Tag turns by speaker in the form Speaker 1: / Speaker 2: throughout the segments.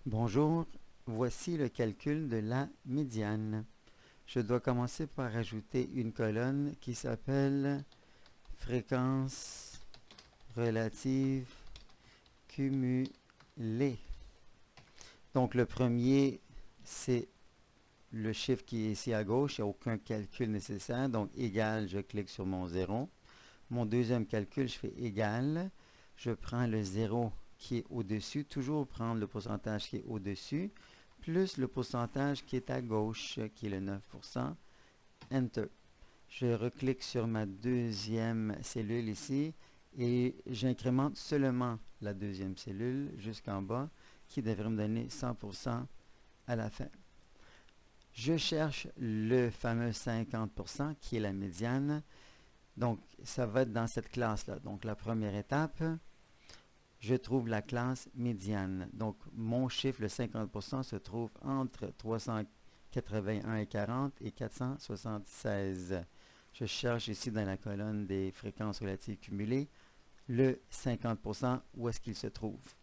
Speaker 1: Bonjour, voici le calcul de la médiane. Je dois commencer par ajouter une colonne qui s'appelle fréquence relative cumulée. Donc le premier, c'est le chiffre qui est ici à gauche, il n'y a aucun calcul nécessaire, donc égal, je clique sur mon 0. Mon deuxième calcul, je fais égal, je prends le 0 qui est au-dessus, toujours prendre le pourcentage qui est au-dessus, plus le pourcentage qui est à gauche, qui est le 9%, Enter. Je reclique sur ma deuxième cellule ici et j'incrémente seulement la deuxième cellule jusqu'en bas, qui devrait me donner 100% à la fin. Je cherche le fameux 50% qui est la médiane. Donc, ça va être dans cette classe-là. Donc, la première étape, je trouve la classe médiane. Donc, mon chiffre, le 50%, se trouve entre 381,40 et 476. Je cherche ici dans la colonne des fréquences relatives cumulées le 50%, où est-ce qu'il se trouve.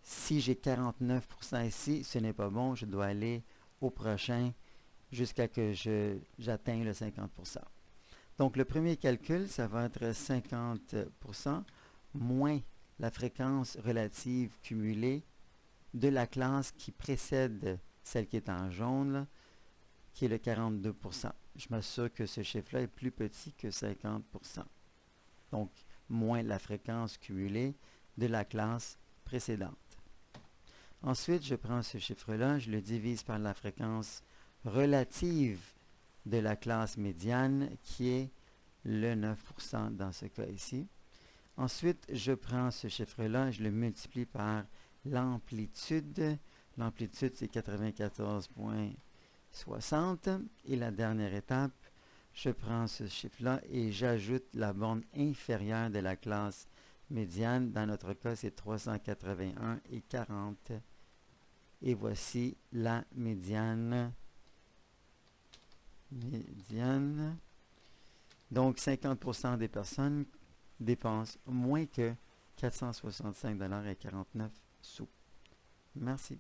Speaker 1: Si j'ai 49% ici, ce n'est pas bon. Je dois aller au prochain jusqu'à que j'atteigne le 50%. Donc, le premier calcul, ça va être 50% moins la fréquence relative cumulée de la classe qui précède celle qui est en jaune, là, qui est le 42%. Je m'assure que ce chiffre-là est plus petit que 50%. Donc, moins la fréquence cumulée de la classe précédente. Ensuite, je prends ce chiffre-là, je le divise par la fréquence relative de la classe médiane, qui est le 9% dans ce cas ici. Ensuite, je prends ce chiffre-là, je le multiplie par l'amplitude. L'amplitude, c'est 94,60. Et la dernière étape, je prends ce chiffre-là et j'ajoute la borne inférieure de la classe médiane. Dans notre cas, c'est 381,40. Et voici la médiane. Donc, 50% des personnes dépensent moins que 465,49 $. Merci.